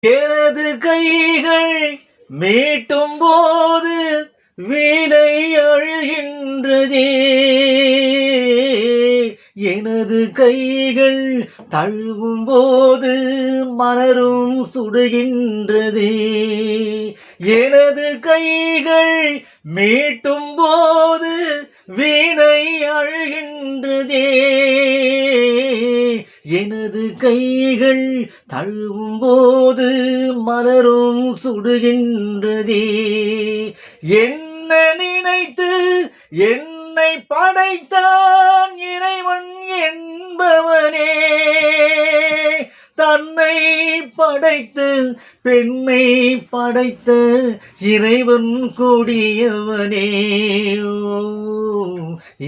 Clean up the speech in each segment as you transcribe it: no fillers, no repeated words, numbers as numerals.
எனது கைகள் மீட்டும் போது வீணை அழுகின்றதே. எனது கைகள் தழுவும் போது மலரும் சுடுகின்றதே. எனது கைகள் மீட்டும் போது வீணை அழுகின்றதே. எனது கைகள் தழுவும் போது மலரும் சுடுகின்றதே. என்ன நினைத்து என்னை படைத்தான் இறைவன் என்பவனே. தன்னை படைத்து பெண்ணை படைத்த இறைவன் கொடியவனே. ஓ,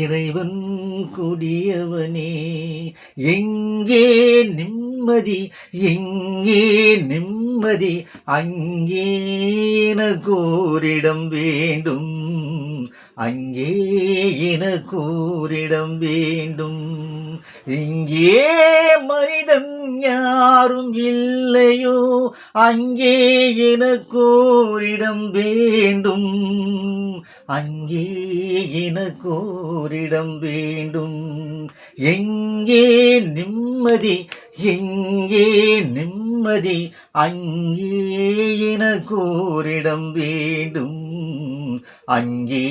இறைவன் கொடியவனே. எங்கே நிம்மதி, எங்கே நிம்மதி, அங்கே எனக்கோரிடம் வேண்டும், அங்கே எனக்கோரிடம் வேண்டும். இங்கே மனிதன் யாரும் இல்லையோ, அங்கே எனக்கோரிடம் வேண்டும், அங்கே எனக்கோரிடம் வேண்டும். எங்கே நிம்மதி, எங்கே நிம்மதி, அங்கே எனக்கோரிடம் வேண்டும், அங்கே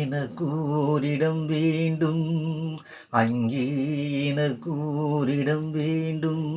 எனக்கோரிடம் வேண்டும், அங்கே எனக்கோரிடம் வேண்டும்.